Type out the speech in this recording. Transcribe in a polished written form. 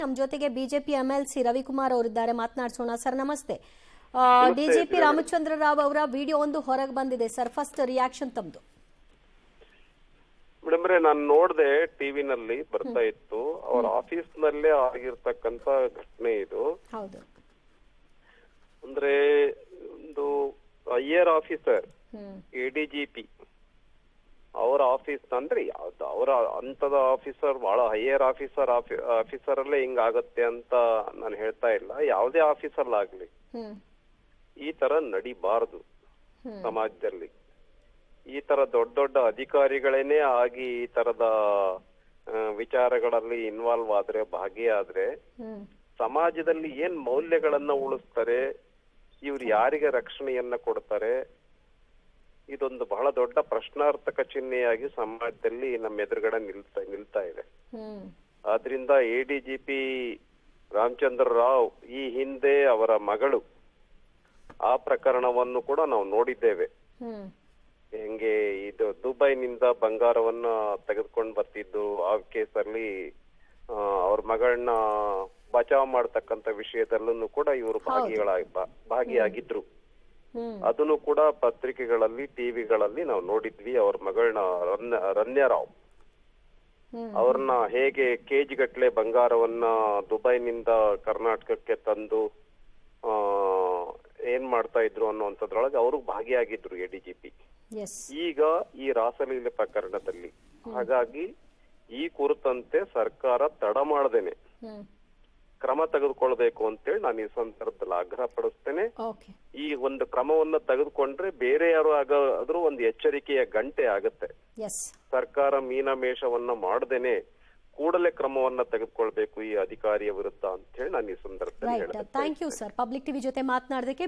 ನಮ್ಮ ಜೊತೆಗೆ BJP MLC Ravikumar ಅವರಿದ್ದಾರೆ, ಮಾತನಾಡಿಸೋಣ. ಸರ್ ನಮಸ್ತೆ. ಡಿಜಿಪಿ ರಾಮಚಂದ್ರ ರಾವ್ ಅವರ ವಿಡಿಯೋ ಒಂದು ಹೊರಗೆ ಬಂದಿದೆ ಸರ್, ಫಸ್ಟ್ ರಿಯಾಕ್ಷನ್ ತಮ್ಮದು. ಮೇಡಮ್ರೆ, ನಾನು ನೋಡ್ದೆ ಟಿವಿನಲ್ಲಿ ಬರ್ತಾ ಇತ್ತು, ಅವರ ಆಫೀಸ್ ನಲ್ಲೇ ಆಗಿರ್ತಕ್ಕಂತ ಘಟನೆ ಇದು. ಹೌದು. ಅಂದ್ರೆ ಒಂದು ಹೈಯರ್ ಆಫೀಸರ್ ಎಡಿಜಿಪಿ ಅವರ ಆಫೀಸ್ ಅಂದ್ರೆ ಯಾವ್ದು, ಅವರ ಅಂತದ ಆಫೀಸರ್, ಬಹಳ ಹೈಯರ್ ಆಫೀಸರ್ ಅಲ್ಲೇ ಹಿಂಗಾಗತ್ತೆ ಅಂತ ನಾನು ಹೇಳ್ತಾ ಇಲ್ಲ. ಯಾವುದೇ ಆಫೀಸರ್ ಆಗ್ಲಿ ಈ ತರ ನಡಿಬಾರದು ಸಮಾಜದಲ್ಲಿ. ಈ ತರ ದೊಡ್ಡ ದೊಡ್ಡ ಅಧಿಕಾರಿಗಳೇನೆ ಆಗಿ ಈ ತರದ ವಿಚಾರಗಳಲ್ಲಿ ಇನ್ವಾಲ್ವ್ ಆದ್ರೆ, ಭಾಗಿಯಾದ್ರೆ ಸಮಾಜದಲ್ಲಿ ಏನ್ ಮೌಲ್ಯಗಳನ್ನ ಉಳಿಸ್ತಾರೆ, ಇವ್ರು ಯಾರಿಗೆ ರಕ್ಷಣೆಯನ್ನ ಕೊಡ್ತಾರೆ, ಇದೊಂದು ಬಹಳ ದೊಡ್ಡ ಪ್ರಶ್ನಾರ್ಥಕ ಚಿಹ್ನೆಯಾಗಿ ಸಮಾಜದಲ್ಲಿ ನಮ್ಮ ಎದುರುಗಡೆ ನಿಲ್ತಾ ಇದೆ. ಆದ್ರಿಂದ ಎಡಿಜಿಪಿ ರಾಮಚಂದ್ರ ರಾವ್ ಈ ಹಿಂದೆ ಅವರ ಮಗಳು ಆ ಪ್ರಕರಣವನ್ನು ಕೂಡ ನಾವು ನೋಡಿದ್ದೇವೆ. ಹೆಂಗೆ ಇದು ದುಬೈನಿಂದ ಬಂಗಾರವನ್ನ ತೆಗೆದುಕೊಂಡು ಬರ್ತಿದ್ದು, ಆ ಕೇಸಲ್ಲಿ ಅವ್ರ ಮಗಳನ್ನ ಬಚಾವ್ ಮಾಡ್ತಕ್ಕಂತ ವಿಷಯದಲ್ಲೂ ಕೂಡ ಇವರು ಭಾಗಿಯಾಗಿದ್ರು. ಅದನ್ನು ಕೂಡ ಪತ್ರಿಕೆಗಳಲ್ಲಿ, ಟಿವಿಗಳಲ್ಲಿ ನಾವು ನೋಡಿದ್ವಿ. ಅವ್ರ ಮಗಳನ್ನ ರನ್ಯಾರಾವ್ ಅವ್ರನ್ನ ಹೇಗೆ ಕೆಜಿ ಗಟ್ಲೆ ಬಂಗಾರವನ್ನ ದುಬೈನಿಂದ ಕರ್ನಾಟಕಕ್ಕೆ ತಂದು ಏನ್ ಮಾಡ್ತಾ ಇದ್ರು ಅನ್ನುವಂಥದ್ರೊಳಗೆ ಅವರು ಭಾಗಿಯಾಗಿದ್ರು ಎಡಿಜಿಪಿ. ಈಗ ಈ ರಾಸಲೀಲೆ ಪ್ರಕರಣದಲ್ಲಿ, ಹಾಗಾಗಿ ಈ ಕುರಿತಂತೆ ಸರ್ಕಾರ ತಡ ಮಾಡದೇನೆ ಕ್ರಮ ತೆಗೆದುಕೊಳ್ಬೇಕು ಅಂತೇಳಿ ನಾನು ಈ ಸಂದರ್ಭದಲ್ಲಿ ಆಗ್ರಹ ಪಡಿಸ್ತೇನೆ. ಈ ಒಂದು ಕ್ರಮವನ್ನ ತೆಗೆದುಕೊಂಡ್ರೆ ಬೇರೆ ಯಾರು ಆದ್ರೂ ಒಂದು ಎಚ್ಚರಿಕೆಯ ಗಂಟೆ ಆಗತ್ತೆ. ಸರ್ಕಾರ ಮೀನಮೇಷವನ್ನ ಮಾಡದೇನೆ ಕೂಡಲೇ ಕ್ರಮವನ್ನ ತೆಗೆದುಕೊಳ್ಬೇಕು ಈ ಅಧಿಕಾರಿಯ ವಿರುದ್ಧ ಅಂತ ಹೇಳಿ ನಾನು ಈ ಸಂದರ್ಭದಲ್ಲಿ ಹೇಳ್ತೇನೆ. Thank you sir, public TV ಜೊತೆ ಮಾತನಾಡೋದಕ್ಕೆ.